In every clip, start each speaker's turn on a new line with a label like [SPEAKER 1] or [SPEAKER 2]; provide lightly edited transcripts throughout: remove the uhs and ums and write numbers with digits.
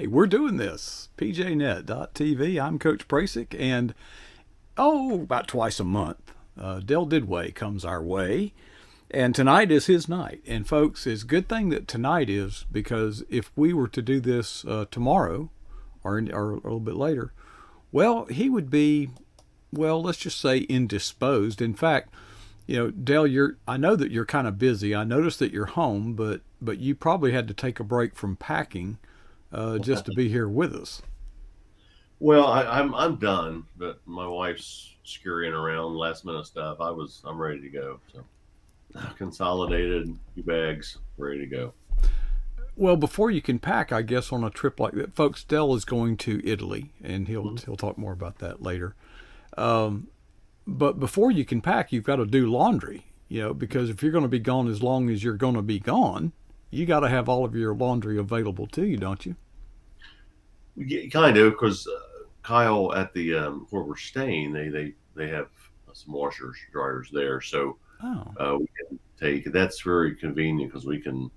[SPEAKER 1] we're doing this. PJNet.TV. I'm Coach Prasick, and about twice a month, Dale Didway comes our way, and tonight is his night. And folks, it's a good thing that tonight is, because if we were to do this tomorrow or a little bit later, well, he would be, well, let's just say indisposed. In fact, Dale, I know that you're kind of busy. I noticed that you're home, but you probably had to take a break from packing just to be here with us.
[SPEAKER 2] Well, I'm done, but my wife's scurrying around last minute stuff. I'm ready to go. So consolidated, few bags, ready to go.
[SPEAKER 1] Well, before you can pack, I guess on a trip like that, folks, Dell is going to Italy, and he'll talk more about that later. But before you can pack, you've got to do laundry, because if you're going to be gone as long as you're going to be gone, you got to have all of your laundry available to you, don't you?
[SPEAKER 2] Kind of, because Kyle at the where we're staying, they have some washers, dryers there, so
[SPEAKER 1] Oh,
[SPEAKER 2] we can take. That's very convenient because we can,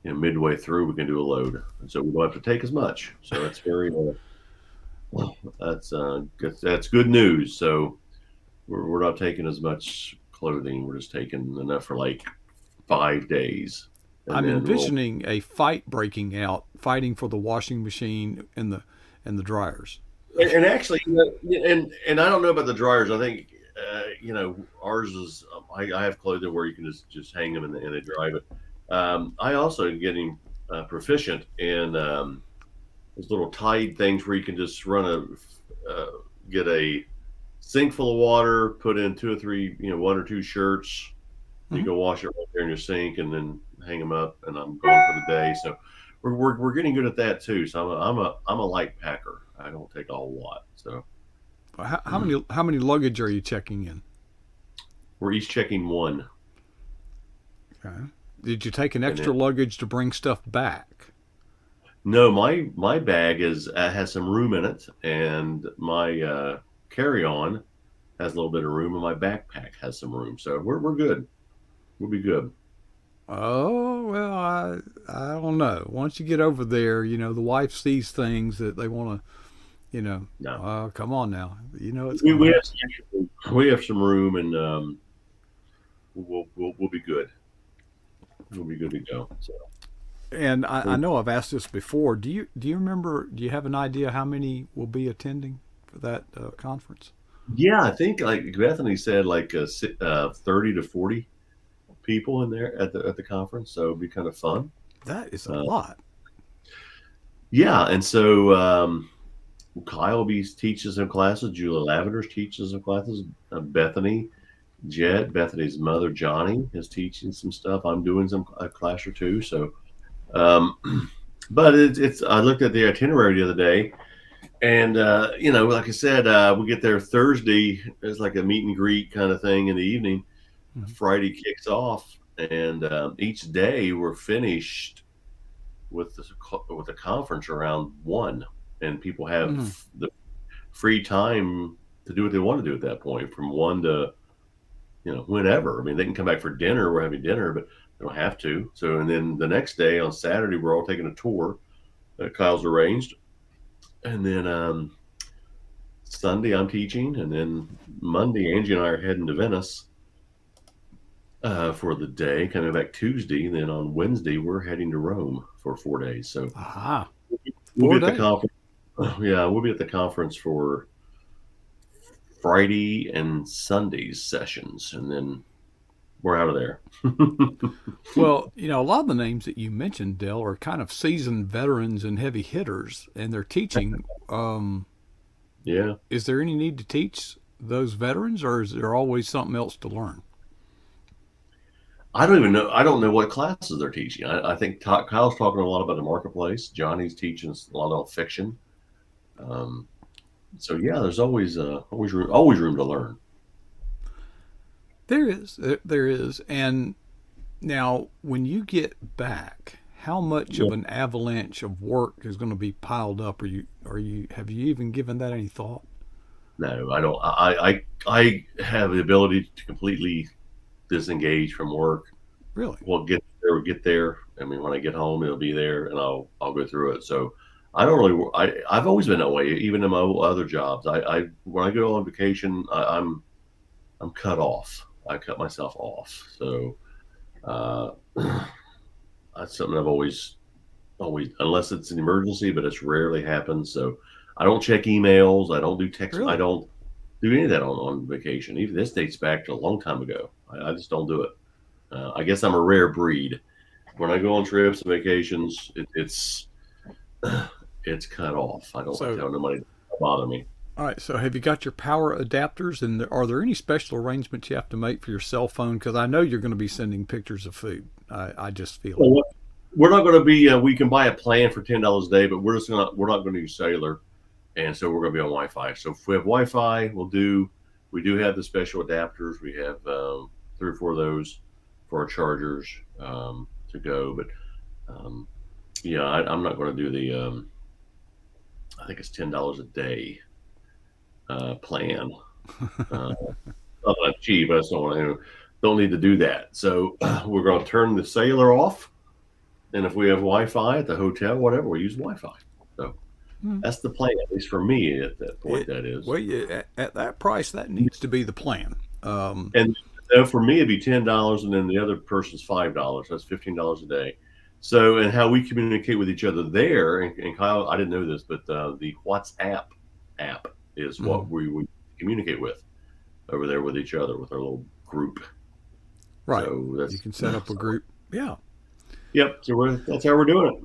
[SPEAKER 2] midway through we can do a load, and so we don't have to take as much. So that's very that's good news. So we're not taking as much clothing. We're just taking enough for like 5 days, and
[SPEAKER 1] I'm
[SPEAKER 2] then we'll.
[SPEAKER 1] envisioning a fight breaking out, fighting for the washing machine and the dryers.
[SPEAKER 2] And actually, and I don't know about the dryers. I think ours is. I have clothing where you can just hang them and they dry. But I also am getting proficient in those little Tide things where you can just get a sink full of water, put in two or three, one or two shirts. You
[SPEAKER 1] Mm-hmm.
[SPEAKER 2] go wash it right there in your sink, and then hang them up, and I'm gone for the day. So we're getting good at that too. So I'm a light packer. I don't take a whole lot. So
[SPEAKER 1] How many luggage are you checking in?
[SPEAKER 2] we're each checking one,
[SPEAKER 1] Okay. Did you take an
[SPEAKER 2] and
[SPEAKER 1] extra
[SPEAKER 2] then
[SPEAKER 1] luggage to bring stuff back?
[SPEAKER 2] no, my bag has some room in it, and my carry on has a little bit of room, and my backpack has some room. So we're good. We'll be good.
[SPEAKER 1] Oh, well, I don't know. Once you get over there, the wife sees things that they want to,
[SPEAKER 2] No,
[SPEAKER 1] come on now. It's
[SPEAKER 2] we,
[SPEAKER 1] going to
[SPEAKER 2] we
[SPEAKER 1] have
[SPEAKER 2] have we have some room, and we'll be good. We'll be good to go. So.
[SPEAKER 1] And I know I've asked this before. Do you remember? Do you have an idea how many will be attending for that conference?
[SPEAKER 2] Yeah, I think like Bethany said, like 30 to 40 people in there at the conference, so it'd be kind of fun.
[SPEAKER 1] That is a
[SPEAKER 2] Uh,
[SPEAKER 1] lot.
[SPEAKER 2] yeah, and so Kyle be teaches some classes. Julia Lavender's teaches some classes. Bethany, Bethany's mother Johnny is teaching some stuff. I'm doing a class or two. So, um, but it's. I looked at the itinerary the other day, and like I said, we get there Thursday. It's like a meet and greet kind of thing in the evening.
[SPEAKER 1] Mhm.
[SPEAKER 2] Friday kicks off, and each day we're finished with the conference around 1, and people have
[SPEAKER 1] Mhm.
[SPEAKER 2] the free time to do what they want to do at that point from 1 to whenever. I mean, they can come back for dinner. We're having dinner, but they don't have to. So, and then the next day on Saturday, we're all taking a tour that Kyle's arranged, and then Sunday I'm teaching, and then Monday Angie and I are heading to Venice for the day, coming back Tuesday. And then on Wednesday we're heading to Rome for 4 days. So
[SPEAKER 1] Aha,
[SPEAKER 2] we'll be
[SPEAKER 1] four
[SPEAKER 2] at the
[SPEAKER 1] days.
[SPEAKER 2] conference. Yeah, we'll be at the conference for Friday and Sunday's sessions, and then we're out of there.
[SPEAKER 1] Well, a lot of the names that you mentioned, Dell, are kind of seasoned veterans and heavy hitters, and they're teaching.
[SPEAKER 2] Yeah,
[SPEAKER 1] Is there any need to teach those veterans, or is there always something else to learn?
[SPEAKER 2] I don't even know. I don't know what classes they're teaching. I think Kyle's talking a lot about the marketplace. Johnny's teaching a lot on fiction. Um, so yeah, there's always room to learn.
[SPEAKER 1] There is, there is, and now when you get back, how much
[SPEAKER 2] Yeah.
[SPEAKER 1] of an avalanche of work is going to be piled up? Have you even given that any thought?
[SPEAKER 2] No, I don't. I have the ability to completely disengage from work.
[SPEAKER 1] Really?
[SPEAKER 2] Well, get there. I mean, when I get home, it'll be there, and I'll go through it. So I don't really. I've always been that way, even in my other jobs. When I go on vacation, I'm cut off. I cut myself off. So uh, that's something I've always, unless it's an emergency, but it's rarely happens. So I don't check emails. I don't do text. I
[SPEAKER 1] Really?
[SPEAKER 2] don't do any of that on vacation. Even this dates back to a long time ago. I just don't do it. I guess I'm a rare breed. When I go on trips and vacations, it's cut off. I don't like to
[SPEAKER 1] So,
[SPEAKER 2] have nobody bother me.
[SPEAKER 1] all right. So, have you got your power adapters, and are there any special arrangements you have to make for your cell phone? Because I know you're going to be sending pictures of food. I just feel it.
[SPEAKER 2] Well, we're not going to be. We can buy a plan for $10 a day, but we're not going to use cellular, and so we're going to be on Wi-Fi. So if we have Wi-Fi, we do have the special adapters. We have 3 or 4 of those for our chargers to go. But um, yeah, I'm not going to do the. I think it's $10 a day plan. Uh, Not cheap. I just don't need to do that. So we're going to turn the cellular off, and if we have Wi-Fi at the hotel, whatever, we use Wi-Fi. So
[SPEAKER 1] Hmm.
[SPEAKER 2] that's the plan, at least for me at that point.
[SPEAKER 1] It
[SPEAKER 2] That is,
[SPEAKER 1] well, at that price, that needs to be the plan.
[SPEAKER 2] and for me, it'd be $10, and then the other person's $5. That's $15 a day. So, and how we communicate with each other there, and Kyle, I didn't know this, but the WhatsApp app is what
[SPEAKER 1] Mhm.
[SPEAKER 2] we communicate with over there with each other with our little group.
[SPEAKER 1] Right.
[SPEAKER 2] So
[SPEAKER 1] You
[SPEAKER 2] that's
[SPEAKER 1] can set up a group. Yeah.
[SPEAKER 2] yep. So that's how we're doing it.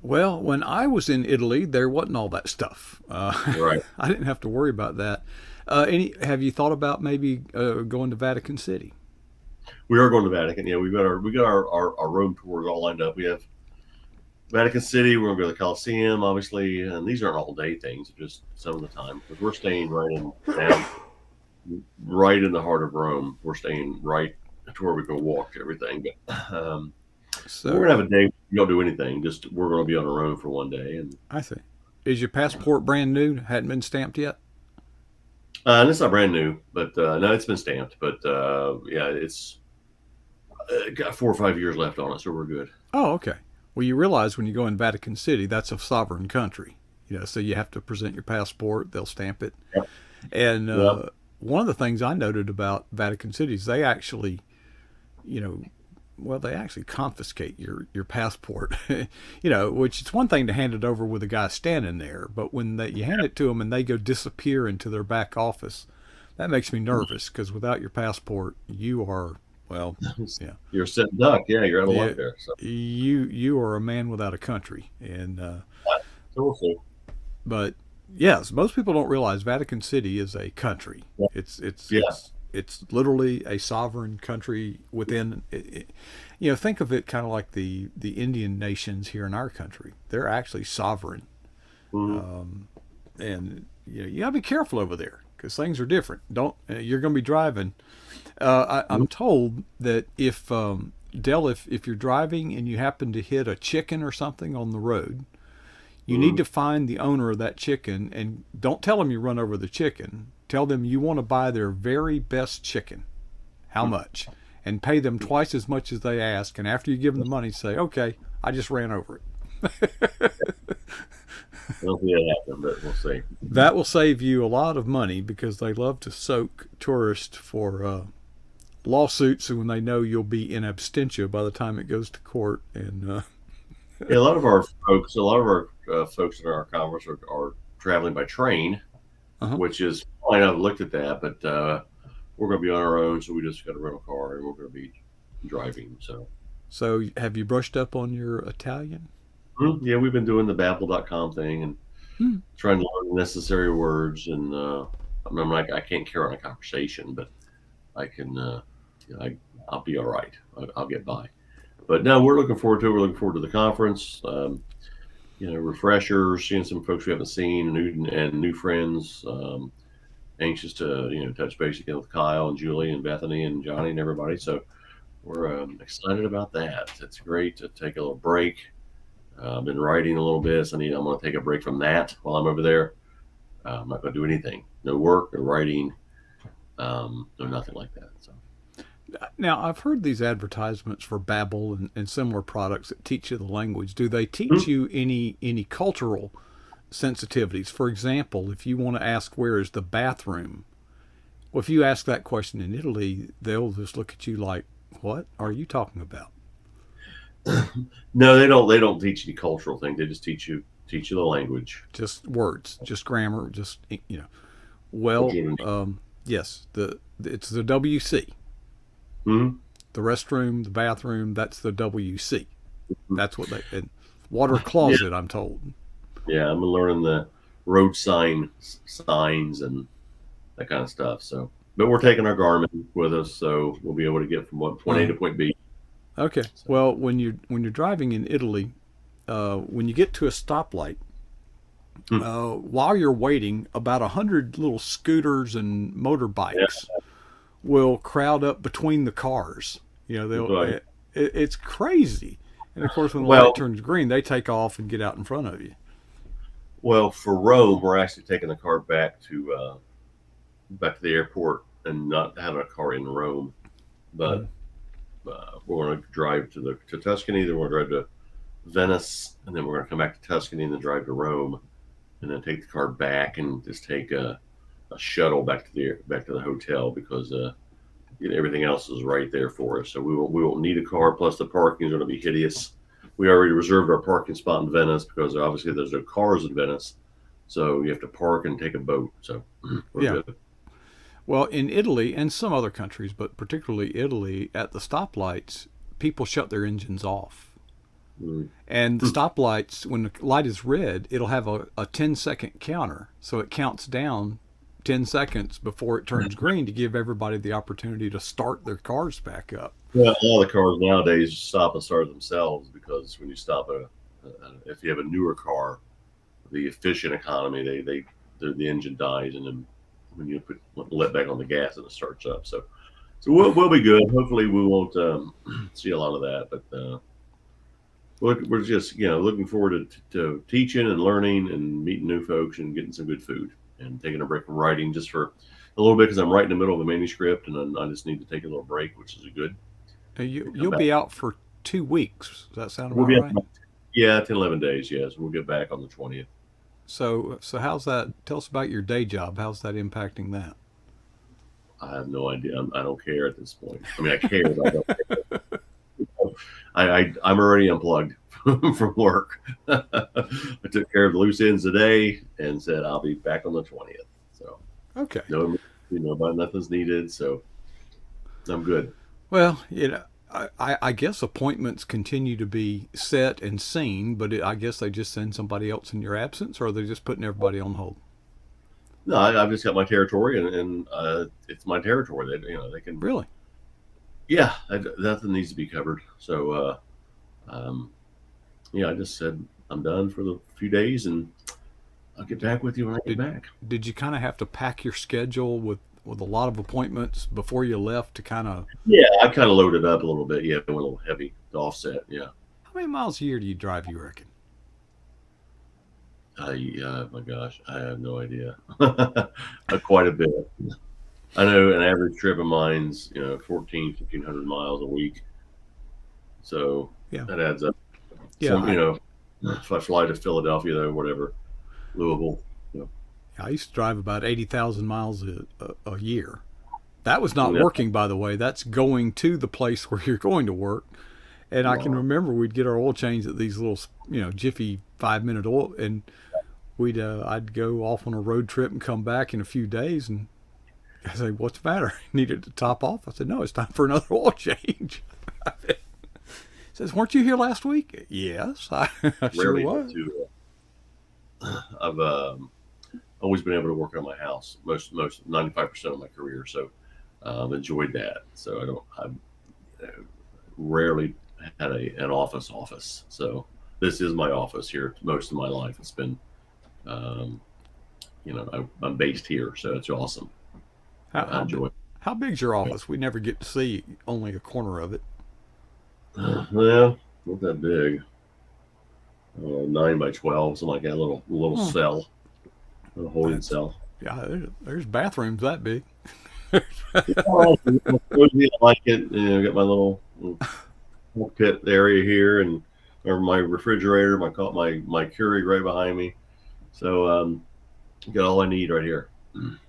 [SPEAKER 1] Well, when I was in Italy, there wasn't all that stuff.
[SPEAKER 2] Right.
[SPEAKER 1] I didn't have to worry about that. Have you thought about maybe going to Vatican City?
[SPEAKER 2] We are going to Vatican. Yeah, we got our Rome tours all lined up. We have Vatican City. We're going to go to the Colosseum, obviously, and these aren't all day things. Just some of the time because we're staying right in the heart of Rome. We're staying right to where we can walk to everything. But we're
[SPEAKER 1] So
[SPEAKER 2] gonna have a day. We don't do anything. Just we're going to be on our own for one day, and
[SPEAKER 1] I see. Is your passport brand new? Hadn't been stamped yet?
[SPEAKER 2] it's not brand new, but no, it's been stamped. But yeah, it's got 4 or 5 years left on it, so we're good.
[SPEAKER 1] Oh, okay. Well, you realize when you go in Vatican City, that's a sovereign country. So you have to present your passport. They'll stamp it.
[SPEAKER 2] Yep.
[SPEAKER 1] And
[SPEAKER 2] Yep.
[SPEAKER 1] one of the things I noted about Vatican City is they actually, you know, well, they actually confiscate your passport. Which it's one thing to hand it over with a guy standing there, but when you hand it to them and they go disappear into their back office, that makes me nervous because without your passport, you are well, yeah,
[SPEAKER 2] You're a sitting duck. Yeah, you're out of
[SPEAKER 1] yeah,
[SPEAKER 2] luck there. So,
[SPEAKER 1] you are a man without a country, and
[SPEAKER 2] so we'll see.
[SPEAKER 1] but yes, most people don't realize Vatican City is a country.
[SPEAKER 2] Yeah.
[SPEAKER 1] It's it's
[SPEAKER 2] Yeah.
[SPEAKER 1] it's it's literally a sovereign country within. Think of it kind of like the Indian nations here in our country. They're actually sovereign,
[SPEAKER 2] Mhm.
[SPEAKER 1] and you gotta be careful over there because things are different. Don't You're gonna be driving. I'm told that if Dell, if you're driving and you happen to hit a chicken or something on the road, you need
[SPEAKER 2] Mhm.
[SPEAKER 1] to find the owner of that chicken and don't tell them you run over the chicken. Tell them you want to buy their very best chicken. How much? And pay them twice as much as they ask. And after you give them the money, say, okay, I just ran over it.
[SPEAKER 2] We'll see it happen, but we'll see.
[SPEAKER 1] That will save you a lot of money because they love to soak tourists for lawsuits when they know you'll be in absentia by the time it goes to court. And
[SPEAKER 2] Yeah, a lot of our folks in our conference are traveling by train,
[SPEAKER 1] uh-huh.
[SPEAKER 2] which is fine. I've looked at that, but we're going to be on our own, so we just got to rent a car and we're going to be driving. So,
[SPEAKER 1] So have you brushed up on your Italian?
[SPEAKER 2] yeah, we've been doing the Babbel.com thing and
[SPEAKER 1] Hmm.
[SPEAKER 2] trying to learn necessary words. And I'm like, I can't carry on a conversation, but I can. I'll be all right. I'll get by. But no, we're looking forward to it. We're looking forward to the conference. Refreshers, seeing some folks we haven't seen, new friends. Anxious to touch base again with Kyle and Julie and Bethany and Johnny and everybody. So we're excited about that. It's great to take a little break. I've been writing a little bit, so I'm going to take a break from that while I'm over there. I'm not going to do anything. No work, no writing, no nothing like that. So
[SPEAKER 1] Now, I've heard these advertisements for Babbel and similar products that teach you the language. Do they teach you any cultural sensitivities? For example, if you want to ask where is the bathroom, well, if you ask that question in Italy, they'll just look at you like, "What are you talking about?"
[SPEAKER 2] No, they don't. They don't teach you the cultural thing. They just teach you the language.
[SPEAKER 1] Just words, just grammar, just you know.
[SPEAKER 2] What
[SPEAKER 1] Well,
[SPEAKER 2] you
[SPEAKER 1] yes, it's the WC.
[SPEAKER 2] hmm
[SPEAKER 1] The restroom, the bathroom, that's the WC. That's what they and water
[SPEAKER 2] Yeah,
[SPEAKER 1] closet. I'm told.
[SPEAKER 2] yeah. I'm learning the road signs and that kind of stuff. So, but we're taking our Garmin with us, so we'll be able to get from point A
[SPEAKER 1] Uh,
[SPEAKER 2] to point B.
[SPEAKER 1] okay.
[SPEAKER 2] So,
[SPEAKER 1] Well, when you're driving in Italy, when you get to a stoplight,
[SPEAKER 2] hmm,
[SPEAKER 1] while you're waiting, about 100 little scooters and
[SPEAKER 2] yeah,
[SPEAKER 1] motorbikes will crowd up between the cars. You know,
[SPEAKER 2] that's
[SPEAKER 1] they'll
[SPEAKER 2] right.
[SPEAKER 1] it's crazy. And of course, when the light
[SPEAKER 2] Well,
[SPEAKER 1] turns green, they take off and get out in front of you.
[SPEAKER 2] well, for Rome, we're actually taking the car back to the airport and not having a car in Rome,
[SPEAKER 1] Mm.
[SPEAKER 2] but we're going to drive to Tuscany. Then we're going to drive to Venice, and then we're going to come back to Tuscany and then drive to Rome, and then take the car back and just take a shuttle back to the hotel because everything else is right there for us. So we won't need a car. Plus, the parking is going to be hideous. We already reserved our parking spot in Venice because obviously there's no cars in Venice, so you have to park and take a boat. So we're
[SPEAKER 1] Yeah.
[SPEAKER 2] good.
[SPEAKER 1] Well, in Italy and some other countries, but particularly Italy, at the stoplights, people shut their engines off.
[SPEAKER 2] Mm.
[SPEAKER 1] And the stoplights, when the light is red, it'll have a 10-second counter. So it counts down 10 seconds before it turns green to give everybody the opportunity to start their cars back up.
[SPEAKER 2] Well, a lot of the cars nowadays stop and start themselves because when you stop if you have a newer car, the efficient economy, the engine dies, and then when you let back on the gas, and it starts up. So we'll be good. Hopefully, we won't see a lot of that, but we're just looking forward to teaching and learning and meeting new folks and getting some good food and taking a break from writing just for a little bit because I'm right in the middle of a manuscript and I just need to take a little break, which is good. And come
[SPEAKER 1] You'll
[SPEAKER 2] back.
[SPEAKER 1] be out for 2 weeks. Does that sound
[SPEAKER 2] We'll
[SPEAKER 1] about
[SPEAKER 2] be
[SPEAKER 1] right?
[SPEAKER 2] up, yeah, 10, 11 days. Yes, we'll get back on the 20th.
[SPEAKER 1] So how's that? Tell us about your day job. How's that impacting that?
[SPEAKER 2] I have no idea. I don't care at this point. I mean, I care, but I don't care. I'm already unplugged from work. I took care of the loose ends today and said I'll be back on the 20th. So
[SPEAKER 1] Okay.
[SPEAKER 2] no, but nothing's needed. So I'm good.
[SPEAKER 1] Well, I guess appointments continue to be set and seen, but I guess they just send somebody else in your absence, or they're just putting everybody on hold.
[SPEAKER 2] No, I've just got my territory, and it's my territory. They can.
[SPEAKER 1] Really?
[SPEAKER 2] Yeah, nothing needs to be covered. So, yeah, I just said I'm done for the few days, and I'll get back with you when I get
[SPEAKER 1] Did
[SPEAKER 2] back.
[SPEAKER 1] did you kind of have to pack your schedule with a lot of appointments before you left to kind of?
[SPEAKER 2] Yeah, I kind of loaded up a little bit. Yeah, went a little heavy to offset. Yeah.
[SPEAKER 1] How many miles a year do you drive? You reckon?
[SPEAKER 2] My gosh, I have no idea. Quite a bit. I know an average trip of mine's 1,500 miles a week. So
[SPEAKER 1] Yeah.
[SPEAKER 2] that adds up.
[SPEAKER 1] Yeah.
[SPEAKER 2] Some, if I fly to Philadelphia, though, whatever, Louisville.
[SPEAKER 1] I used to drive about 80,000 miles a year. That was not
[SPEAKER 2] Yeah.
[SPEAKER 1] working, by the way. That's going to the place where you're going to work. And I can
[SPEAKER 2] Wow.
[SPEAKER 1] remember we'd get our oil changed at these little, jiffy 5-minute oil, and I'd go off on a road trip and come back in a few days, and I say, "What's the matter? Needed to top off?" I said, "No, it's time for another oil change." He says, "Weren't you here last week?" Yes, I sure
[SPEAKER 2] Rarely had
[SPEAKER 1] was.
[SPEAKER 2] to. I've always been able to work on my house most 95% of my career, so I've enjoyed that. So I've rarely had an office. So this is my office here. Most of my life, it's been um, I'm based here, so it's awesome.
[SPEAKER 1] How
[SPEAKER 2] I
[SPEAKER 1] how, bi-
[SPEAKER 2] enjoy
[SPEAKER 1] how big's your
[SPEAKER 2] it.
[SPEAKER 1] office? We never get to see only a corner of it.
[SPEAKER 2] Well, not that big. 9 by 12, something like that. Little
[SPEAKER 1] Hmm.
[SPEAKER 2] cell, a holding
[SPEAKER 1] That's
[SPEAKER 2] cell.
[SPEAKER 1] Yeah. There's bathrooms that big.
[SPEAKER 2] Oh, it's cozy, I like it. Got my little pit area here, and or my refrigerator, my Keurig right behind me. So got all I need right here.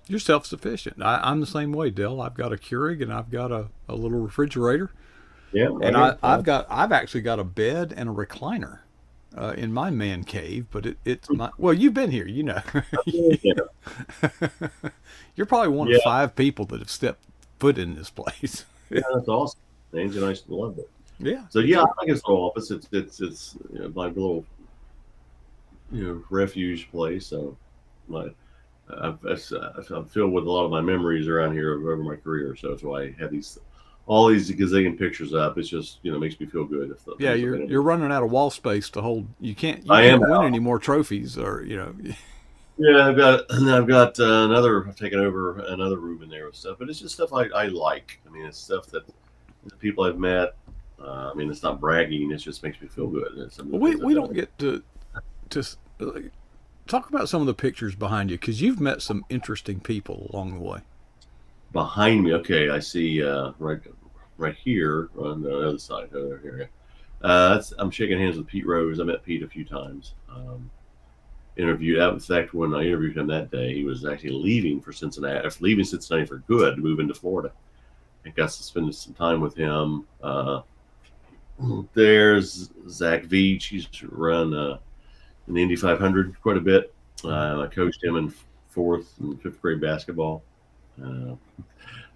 [SPEAKER 1] You're self sufficient. I'm the same way, Dell. I've got a Keurig and I've got a little refrigerator,
[SPEAKER 2] Yeah,
[SPEAKER 1] and
[SPEAKER 2] right here.
[SPEAKER 1] I've actually got a bed and a recliner in my man cave. But it's my well, you've been here, you know.
[SPEAKER 2] Yeah,
[SPEAKER 1] You're probably one of
[SPEAKER 2] yeah,
[SPEAKER 1] 5 people that have stepped foot in this place.
[SPEAKER 2] yeah, that's awesome. Angie and I love it.
[SPEAKER 1] Yeah,
[SPEAKER 2] So
[SPEAKER 1] it's
[SPEAKER 2] yeah, I
[SPEAKER 1] a,
[SPEAKER 2] like his little office. It's my little refuge place. So my I'm filled with a lot of my memories around here over my career. So that's why I have all these gazillion pictures up. It's just makes me feel good if the
[SPEAKER 1] yeah.
[SPEAKER 2] things I've
[SPEAKER 1] You're
[SPEAKER 2] been able
[SPEAKER 1] you're
[SPEAKER 2] to.
[SPEAKER 1] running out of wall space to hold. You
[SPEAKER 2] I am
[SPEAKER 1] can't win
[SPEAKER 2] out.
[SPEAKER 1] any more trophies, or
[SPEAKER 2] Yeah, I've got I've taken over another room in there with stuff, but it's just stuff I like. I mean, it's stuff that the people I've met. I mean, it's not bragging. It just makes me feel good. It's some of the things I've
[SPEAKER 1] we don't
[SPEAKER 2] done.
[SPEAKER 1] get to talk about some of the pictures behind you because you've met some interesting people along the way.
[SPEAKER 2] Behind me, okay, I see right here on the other side over here. I'm shaking hands with Pete Rose. I met Pete a few times. Interviewed. In fact, when I interviewed him that day, he was actually leaving for Cincinnati, leaving Cincinnati for good, to move into Florida. I got to spend some time with him. There's Zach Veach. He's run in the Indy 500 quite a bit. I coached him in fourth and fifth grade basketball. Uh,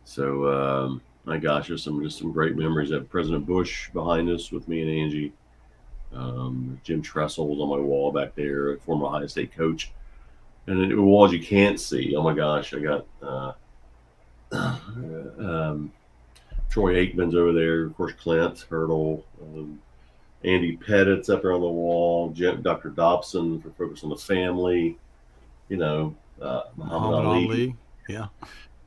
[SPEAKER 2] so my gosh, there's some great memories. I have President Bush behind us with me and Angie. Jim Tressel was on my wall back there, a former Ohio State coach. And the walls you can't see. Oh my gosh, I got um, Troy Aikman's over there, of course, Clint Hurdle, Andy Pettit's up there on the wall, Dr. Dobson for Focus on the Family, Muhammad
[SPEAKER 1] Muhammad
[SPEAKER 2] Ali.
[SPEAKER 1] Ali, yeah.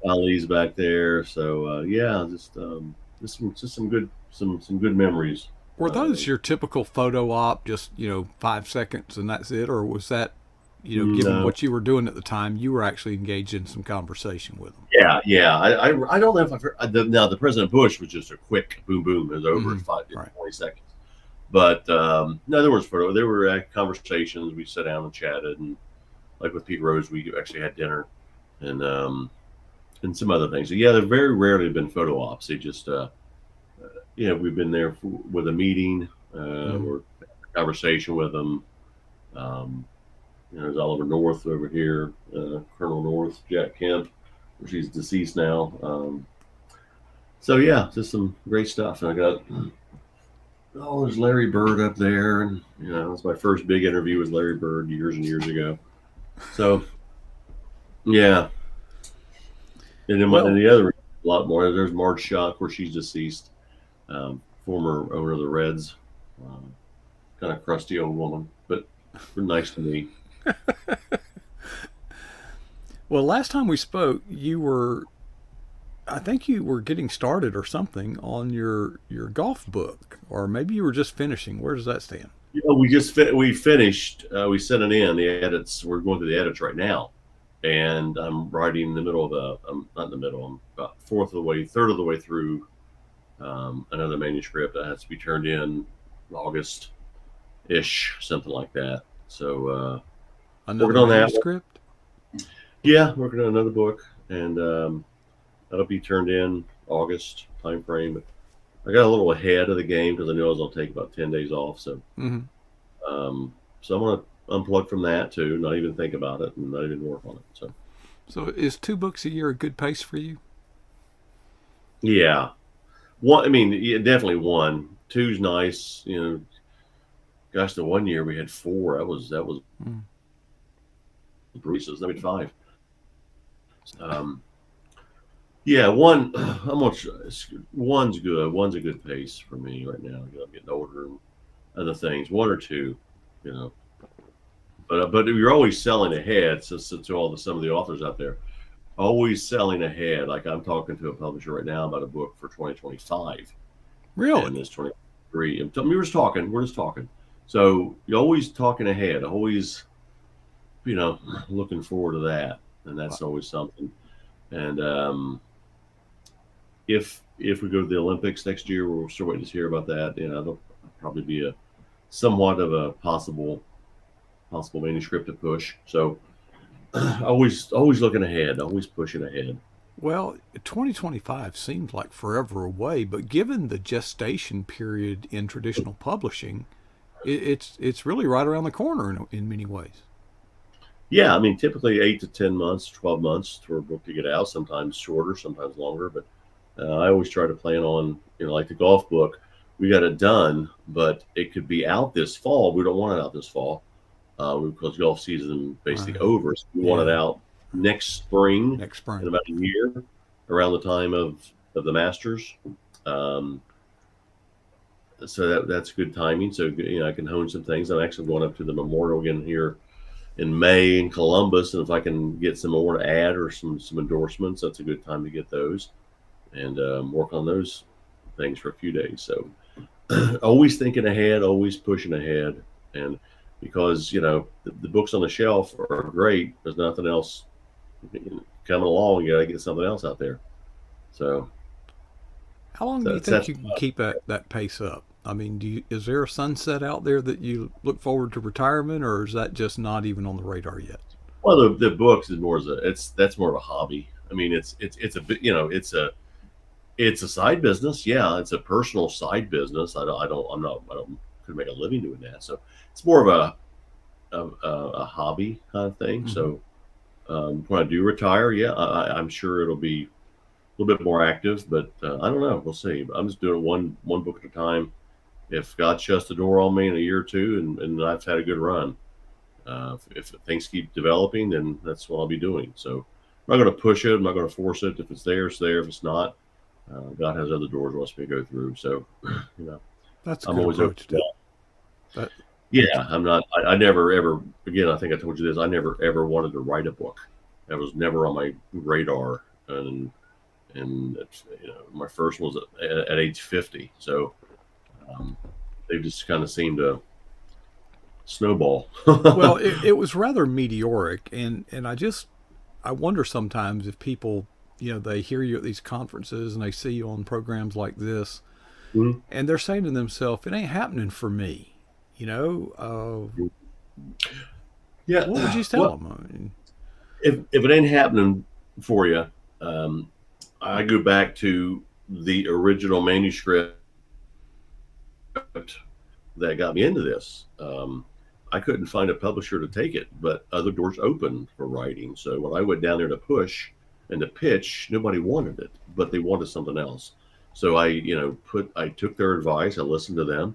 [SPEAKER 2] Ali's back there. So yeah, just some good memories.
[SPEAKER 1] Were
[SPEAKER 2] Uh,
[SPEAKER 1] those your typical photo op, just 5 seconds and that's it, or was that given
[SPEAKER 2] no,
[SPEAKER 1] what you were doing at the time, you were actually engaged in some conversation with them?
[SPEAKER 2] yeah. I don't know if I've heard. Now the President Bush was just a quick boom boom. It was over in
[SPEAKER 1] Right.
[SPEAKER 2] 20 seconds. But no, there was photo. There were conversations. We sat down and chatted, and like with Pete Rose, we actually had dinner, and some other things. So yeah, there very rarely been photo ops. They just we've been there with a meeting
[SPEAKER 1] Mm-hmm.
[SPEAKER 2] or a conversation with them. Um, there's Oliver North over here, Colonel North, Jack Kemp, which he's deceased now. So yeah, just some great stuff. And I got there's Larry Bird up there, and it was my first big interview with Larry Bird years and years ago. So yeah, and
[SPEAKER 1] Well,
[SPEAKER 2] the other a lot more. There's Marge Shock, where she's deceased, former owner of the Reds, um, kind of crusty old woman, but nice to me.
[SPEAKER 1] last time we spoke, I think you were getting started or something on your golf book, or maybe you were just finishing. Where does that stand?
[SPEAKER 2] We finished. We sent it in. The edits. We're going through the edits right now, and I'm writing in the middle of I'm not in the middle. I'm about third of the way through another manuscript that has to be turned in August ish, something like that. So
[SPEAKER 1] Another
[SPEAKER 2] working on that.
[SPEAKER 1] manuscript?
[SPEAKER 2] Yeah, working on another book, and that'll be turned in August time frame. But I got a little ahead of the game because I knew I was going to take about 10 days off.
[SPEAKER 1] Mm-hmm.
[SPEAKER 2] So I'm going to unplug from that too, not even think about it, and not even work on it. So
[SPEAKER 1] So is 2 books a year a good pace for you?
[SPEAKER 2] yeah, one. I mean, yeah, definitely one. Two's nice. Gosh, the one year we had four. That was
[SPEAKER 1] Mm.
[SPEAKER 2] bruises. I mean, five. Um, yeah, one. How much? One's good. One's a good pace for me right now. I'm getting older and other things. One or two, you know. But you're always selling ahead. So to some of the authors out there, always selling ahead. Like I'm talking to a publisher right now about a book for 2025,
[SPEAKER 1] Really?
[SPEAKER 2] and this 23. We're just talking. We're just talking. So you're always talking ahead. Always, looking forward to that, and that's always something. And if we go to the Olympics next year, we're still waiting to hear about that. That'll probably be a somewhat of a possible manuscript to push. So always looking ahead, always pushing ahead.
[SPEAKER 1] Well, 2025 seems like forever away, but given the gestation period in traditional publishing, it's really right around the corner in many ways.
[SPEAKER 2] Yeah, I mean, typically 8 to 10 months, 12 months for a book to get out. Sometimes shorter, sometimes longer. But I always try to plan on, like the golf book, we got it done, but it could be out this fall. We don't want it out this fall because golf season is basically
[SPEAKER 1] Right.
[SPEAKER 2] over. So we want it
[SPEAKER 1] Yeah.
[SPEAKER 2] out next spring,
[SPEAKER 1] Next
[SPEAKER 2] in
[SPEAKER 1] spring.
[SPEAKER 2] about a year, around the time of the Masters. Um, so that's good timing. So I can hone some things. I'm actually going up to the Memorial again here in May in Columbus, and if I can get some more to add or some endorsements, that's a good time to get those and work on those things for a few days. So always thinking ahead, always pushing ahead, and because the books on the shelf are great, there's nothing else coming along. You got to get something else out there. So
[SPEAKER 1] How long do you think
[SPEAKER 2] that's
[SPEAKER 1] you can keep that pace up? I mean, is there a sunset out there that you look forward to retirement, or is that just not even on the radar yet?
[SPEAKER 2] well, the books is more as that's more of a hobby. I mean, it's a bit it's a side business. Yeah, it's a personal side business. I don't could make a living doing that. So it's more of a hobby kind of thing.
[SPEAKER 1] Hmm.
[SPEAKER 2] So when I do retire, yeah, I'm sure it'll be a little bit more active. But I don't know. We'll see. I'm just doing one book at a time. If God shuts the door on me in a year or two, and I've had a good run, if things keep developing, then that's what I'll be doing. So I'm not going to push it. I'm not going to force it. If it's there, it's there. If it's not, God has other doors he wants me to go through. So, you know,
[SPEAKER 1] That's a
[SPEAKER 2] I'm
[SPEAKER 1] good
[SPEAKER 2] always open
[SPEAKER 1] approach,
[SPEAKER 2] to
[SPEAKER 1] Dale.
[SPEAKER 2] that.
[SPEAKER 1] That that's
[SPEAKER 2] Yeah, I'm not. I never ever. Again, I think I told you this. I never ever wanted to write a book. That was never on my radar. And my first one was at age 50. So they just kind of seemed to snowball.
[SPEAKER 1] well, it was rather meteoric, and I wonder sometimes if people, they hear you at these conferences and they see you on programs like this,
[SPEAKER 2] Mhm.
[SPEAKER 1] and they're saying to themselves, "It ain't happening for me."
[SPEAKER 2] Yeah.
[SPEAKER 1] What would you tell
[SPEAKER 2] Well,
[SPEAKER 1] them? I mean,
[SPEAKER 2] if it ain't happening for you, um, I go back to the original manuscript that got me into this. I couldn't find a publisher to take it, but other doors opened for writing. So when I went down there to push and to pitch, nobody wanted it, but they wanted something else. So I took their advice. I listened to them.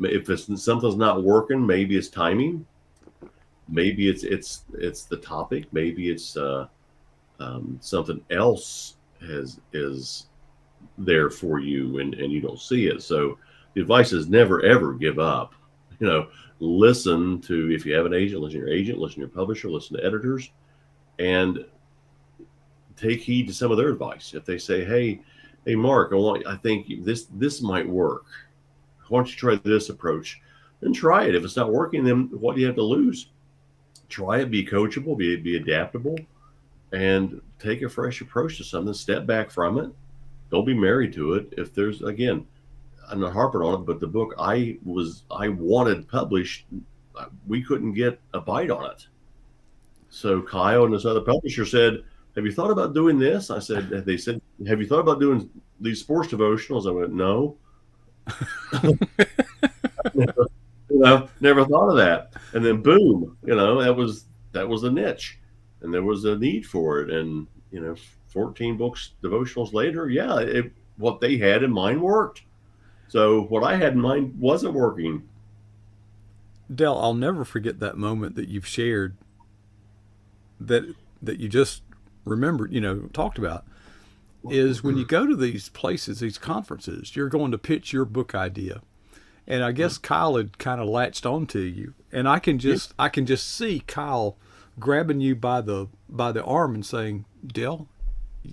[SPEAKER 2] If something's not working, maybe it's timing. Maybe it's the topic. Maybe it's something else is there for you and you don't see it. So the advice is never ever give up. You know, listen to if you have an agent, listen to your agent, listen to your publisher, listen to editors, and take heed to some of their advice. If they say, hey Mark, I think this might work. Why don't you try this approach? Then try it. If it's not working, then what do you have to lose? Try it, be coachable, be adaptable, and take a fresh approach to something. Step back from it. Don't be married to it. If there's again, I'm not harping on it, but the book I wanted published, we couldn't get a bite on it. So Kyle and this other publisher said, "Have you thought about doing this?" I said, "They said, have you thought about doing these sports devotionals?" I went, "No, never thought of that." And then boom, that was a niche, and there was a need for it. And 14 books devotionals later, yeah, what they had in mind worked. So what I had in mind wasn't working.
[SPEAKER 1] Dell, I'll never forget that moment that you've shared that you just remembered, talked about. Is when you go to these places, these conferences, you're going to pitch your book idea, and I guess Kyle had kind of latched onto you, and I can just see Kyle grabbing you by the arm and saying, "Dell,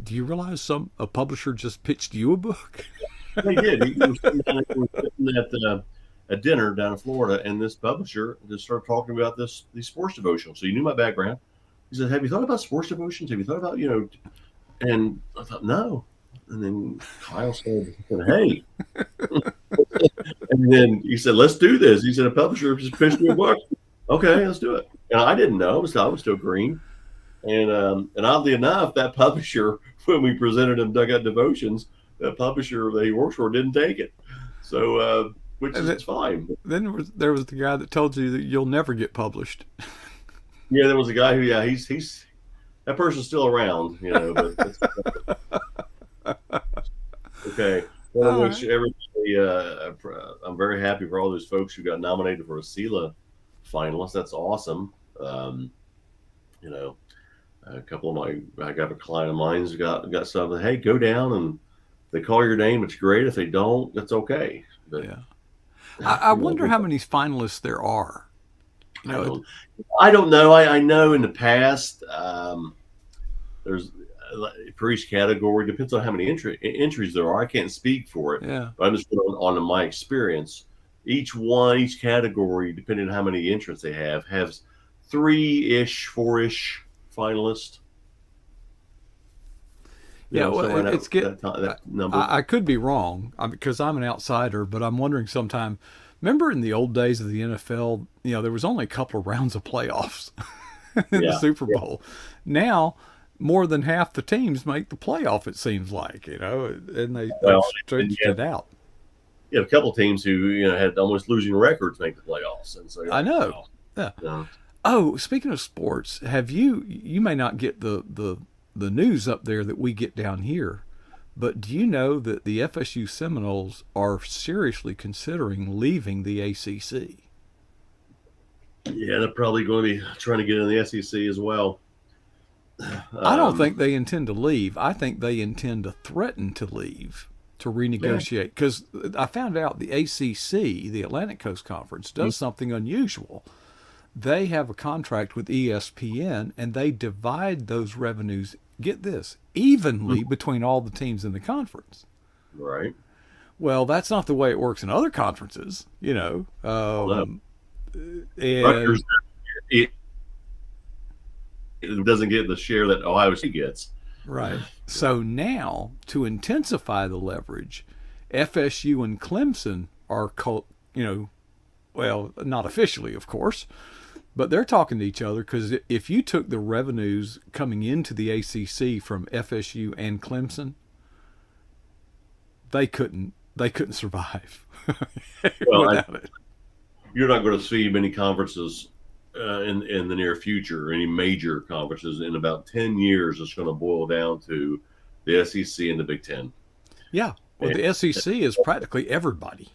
[SPEAKER 1] do you realize a publisher just pitched you a book?"
[SPEAKER 2] They did. We were sitting at a dinner down in Florida, and this publisher just started talking about these sports devotionals. So he knew my background. He said, "Have you thought about sports devotions? Have you thought about?" And I thought, no. And then Kyle said, "Hey," and then he said, "Let's do this." He said, "A publisher just pitched me a book." Okay, let's do it. And I didn't know. I was still green. And oddly enough, that publisher, when we presented him Dugout Devotions, that publisher that he works for didn't take it. So, which
[SPEAKER 1] And
[SPEAKER 2] is fine.
[SPEAKER 1] then there was the guy that told you that you'll never get published.
[SPEAKER 2] Yeah, there was a guy who, yeah, he's that person's still around, but that's okay. Well, I
[SPEAKER 1] All
[SPEAKER 2] wish
[SPEAKER 1] right.
[SPEAKER 2] everybody. I'm very happy for all those folks who got nominated for a SELA finalist. That's awesome. Um, you know, a couple of I got a client of mine's got something. Hey, go down and they call your name. It's great. If they don't, that's okay. But
[SPEAKER 1] Yeah. I wonder how many finalists there are. You
[SPEAKER 2] I
[SPEAKER 1] know,
[SPEAKER 2] don't. I don't know. I know in the past there's for each category depends on how many entries there are. I can't speak for it,
[SPEAKER 1] yeah.
[SPEAKER 2] but I'm just going on my experience. Each category, depending on how many entrants they have, has 3-ish, 4-ish finalists.
[SPEAKER 1] Yeah, well,
[SPEAKER 2] Somewhere in
[SPEAKER 1] it's
[SPEAKER 2] that number.
[SPEAKER 1] I could be wrong because I'm an outsider, but I'm wondering sometime. Remember in the old days of the NFL, there was only a couple of rounds of playoffs in the
[SPEAKER 2] Yeah,
[SPEAKER 1] Super
[SPEAKER 2] yeah.
[SPEAKER 1] Bowl. Now, more than half the teams make the playoff. It seems like, and they've
[SPEAKER 2] Well, and
[SPEAKER 1] stretched it out.
[SPEAKER 2] you have a couple teams who had almost losing records make the playoffs, and so you're
[SPEAKER 1] I
[SPEAKER 2] like,
[SPEAKER 1] know.
[SPEAKER 2] wow.
[SPEAKER 1] Yeah.
[SPEAKER 2] No.
[SPEAKER 1] Oh, speaking of sports, have you may not get the news up there that we get down here, but do you know that the FSU Seminoles are seriously considering leaving the ACC?
[SPEAKER 2] Yeah, they're probably going to be trying to get in the SEC as well.
[SPEAKER 1] I don't
[SPEAKER 2] Um,
[SPEAKER 1] think they intend to leave. I think they intend to threaten to leave to
[SPEAKER 2] yeah.
[SPEAKER 1] renegotiate because I found out the ACC, the Atlantic Coast Conference, does something unusual. They have a contract with ESPN and they divide those revenues, get this, evenly between all the teams in the conference.
[SPEAKER 2] Right.
[SPEAKER 1] Well, that's not the way it works in other conferences,
[SPEAKER 2] Although
[SPEAKER 1] and
[SPEAKER 2] Rutgers it, it doesn't get the share that Ohio State gets.
[SPEAKER 1] right. So now, to intensify the leverage, FSU and Clemson are, well, not officially, of course, but they're talking to each other because if you took the revenues coming into the ACC from FSU and Clemson, they couldn't survive
[SPEAKER 2] Well,
[SPEAKER 1] without it.
[SPEAKER 2] you're not going to see many conferences in the near future, any major conferences in about 10 years. It's going to boil down to the SEC and the Big Ten.
[SPEAKER 1] Yeah. Well,
[SPEAKER 2] And
[SPEAKER 1] the SEC is practically everybody.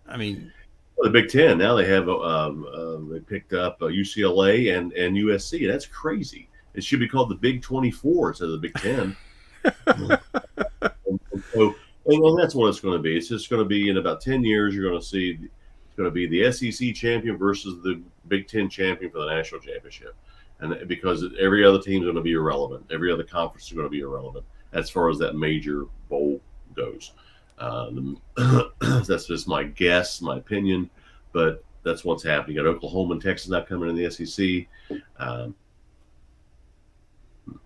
[SPEAKER 1] I mean,
[SPEAKER 2] the Big Ten now they picked up UCLA and USC. That's crazy. It should be called the Big 24 instead of the Big Ten. And so, and that's what it's going to be. It's just going to be in about 10 years. You're going to see it's going to be the SEC champion versus the Big Ten champion for the national championship. And because every other team is going to be irrelevant, every other conference is going to be irrelevant as far as that major bowl goes. That's just my guess, my opinion, but that's what's happening. You got Oklahoma and Texas not coming in the SEC.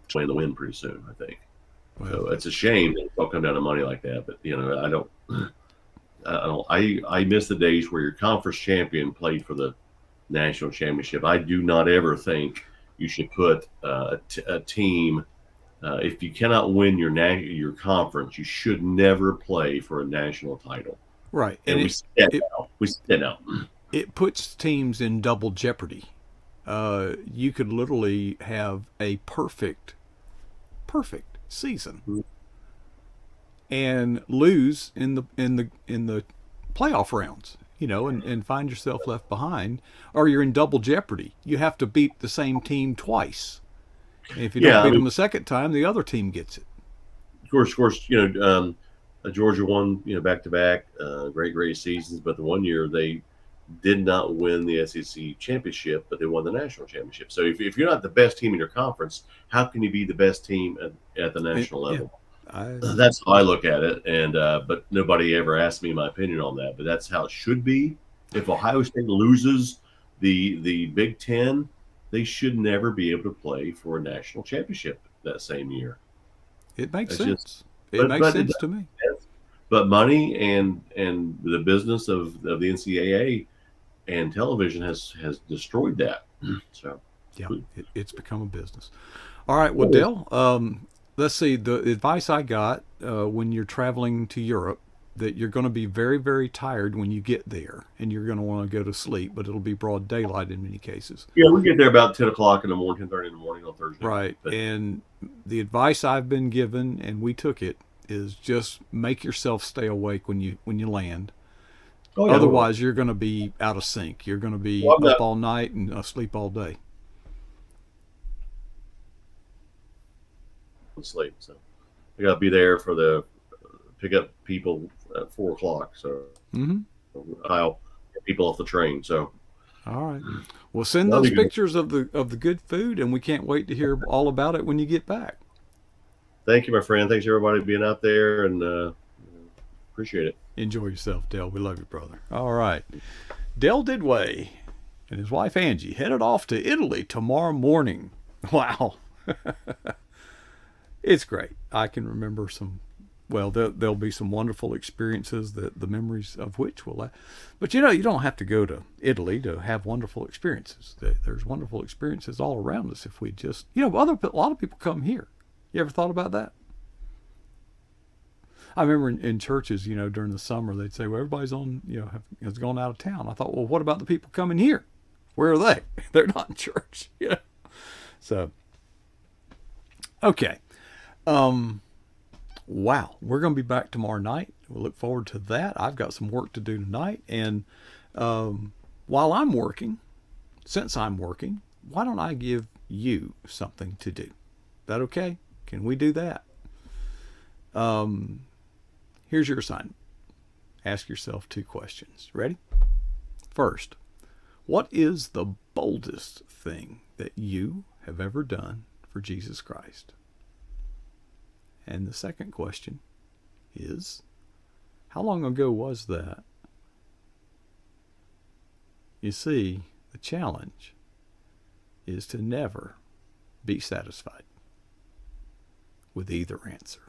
[SPEAKER 2] Playing the win pretty soon, I think.
[SPEAKER 1] well,
[SPEAKER 2] So it's a shame that it's all come down to money like that. But I miss the days where your conference champion played for the national championship. I do not ever think you should put a team. If you cannot win your conference, you should never play for a national title.
[SPEAKER 1] right.
[SPEAKER 2] And
[SPEAKER 1] And
[SPEAKER 2] we see that
[SPEAKER 1] it,
[SPEAKER 2] now. We see that now.
[SPEAKER 1] it puts teams in double jeopardy. You could literally have a perfect season and lose in the playoff rounds, and find yourself left behind, or you're in double jeopardy. You have to beat the same team twice. And if you don't
[SPEAKER 2] Yeah, I
[SPEAKER 1] beat
[SPEAKER 2] mean,
[SPEAKER 1] them the second time, the other team gets it.
[SPEAKER 2] of course, Georgia won, back to back, great seasons. But the one year they did not win the SEC championship, but they won the national championship. So if you're not the best team in your conference, how can you be the best team at the national
[SPEAKER 1] Yeah,
[SPEAKER 2] level?
[SPEAKER 1] I
[SPEAKER 2] That's how I look at it. And but nobody ever asked me my opinion on that. But that's how it should be. If Ohio State loses the Big Ten, they should never be able to play for a national championship that same year.
[SPEAKER 1] it makes
[SPEAKER 2] That's just
[SPEAKER 1] sense. It makes sense to me.
[SPEAKER 2] But money and the business of the NCAA and television has destroyed that. So
[SPEAKER 1] Yeah, it's become a business. All right, well,
[SPEAKER 2] it is.
[SPEAKER 1] Dale, let's see. The advice I got when you're traveling to Europe, that you're going to be very, very tired when you get there, and you're going to want to go to sleep, but it'll be broad daylight in many cases.
[SPEAKER 2] Yeah, we get there about 10 o'clock in the morning, 10:30 in the morning on Thursday night.
[SPEAKER 1] Right.
[SPEAKER 2] But
[SPEAKER 1] And the advice I've been given, and we took it, is just make yourself stay awake when you land.
[SPEAKER 2] oh yeah, we will.
[SPEAKER 1] Otherwise, you're going to be out of sync. You're going to be
[SPEAKER 2] Well, I'm
[SPEAKER 1] up
[SPEAKER 2] not
[SPEAKER 1] all night and asleep all day.
[SPEAKER 2] asleep, so I got to be there for the pick up people at 4 o'clock. So
[SPEAKER 1] Mm-hmm.
[SPEAKER 2] I'll get people off the train. So
[SPEAKER 1] All right. Well, send
[SPEAKER 2] that'll
[SPEAKER 1] those
[SPEAKER 2] be good.
[SPEAKER 1] pictures of the good food, and we can't wait to hear all about it when you get back.
[SPEAKER 2] Thank you, my friend. Thanks everybody being out there, and appreciate it.
[SPEAKER 1] Enjoy yourself, Dale. We love you, brother. All right. Dale Didway and his wife Angie headed off to Italy tomorrow morning. Wow. It's great. I can remember some, well, there'll be some wonderful experiences, that the memories of which will last. But you know, you don't have to go to Italy to have wonderful experiences. There's wonderful experiences all around us if we just, a lot of people come here. You ever thought about that? I remember in churches, during the summer, they'd say, well, everybody's has gone out of town. I thought, well, what about the people coming here? Where are they? They're not in church. So, okay. Wow. We're going to be back tomorrow night. We look forward to that. I've got some work to do tonight. And while I'm working, since I'm working, why don't I give you something to do? Is that okay? Can we do that? Here's your assignment. Ask yourself 2 questions. Ready? First, what is the boldest thing that you have ever done for Jesus Christ? And the second question is, how long ago was that? You see, the challenge is to never be satisfied with either answer.